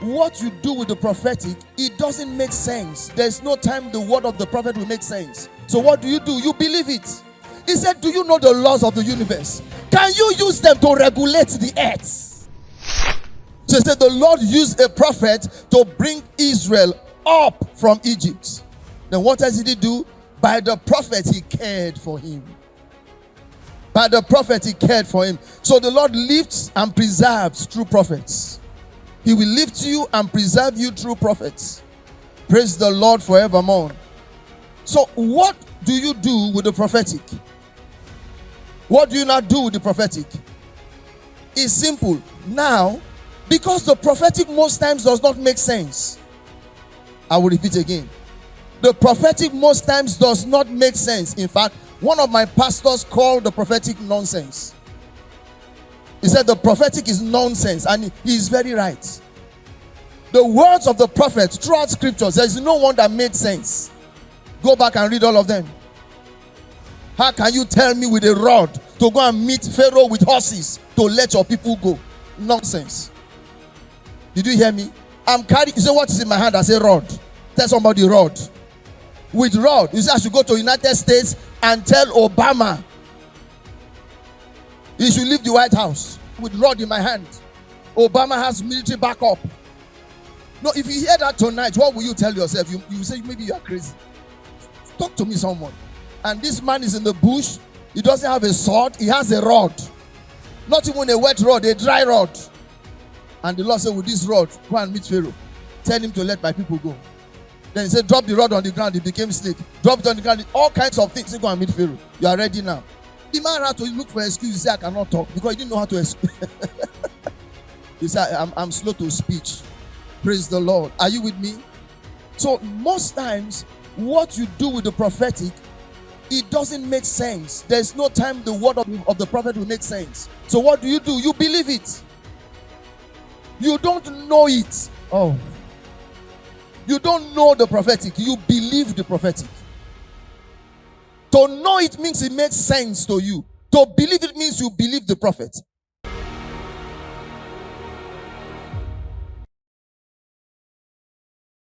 what you do with the prophetic, it doesn't make sense. There's no time the word of the prophet will make sense. So what do? You believe it. He said, do you know the laws of the universe? Can you use them to regulate the earth? So he said the Lord used a prophet to bring Israel up from Egypt. Then what else did he do? By the prophet he cared for him. By the prophet he cared for him. So the Lord lifts and preserves through prophets. He will lift you and preserve you through prophets. Praise the Lord forevermore. So what do you do with the prophetic? What do you not do with the prophetic? It's simple. Now, because the prophetic most times does not make sense. I will repeat again. The prophetic most times does not make sense. In fact, one of my pastors called the prophetic nonsense. He said the prophetic is nonsense, and he is very right. The words of the prophet throughout scriptures, there is no one that made sense. Go back and read all of them. How can you tell me with a rod to go and meet Pharaoh with horses to let your people go? Nonsense. Did you hear me? I'm carrying, you say, what is in my hand? I say rod. Tell somebody rod. With rod, you say I should go to United States and tell Obama he should leave the White House with rod in my hand. Obama has military backup. No, if you hear that tonight, what will you tell yourself? You say maybe you are crazy. Talk to me, someone. And this man is in the bush. He doesn't have a sword. He has a rod. Not even a wet rod, a dry rod. And the Lord said, with this rod, go and meet Pharaoh. Tell him to let my people go. Then he said, drop the rod on the ground. It became snake. Drop it on the ground. All kinds of things. Say, go and meet Pharaoh. You are ready now. The man had to look for an excuse. He said, I cannot talk. Because he didn't know how to explain. He said, I'm slow to speech. Praise the Lord. Are you with me? So most times, what you do with the prophetic, it doesn't make sense. There's no time the word of the prophet will make sense. So what do? You believe it. You don't know it. Oh. You don't know the prophetic. You believe the prophetic. To know it means it makes sense to you. To believe it means you believe the prophet.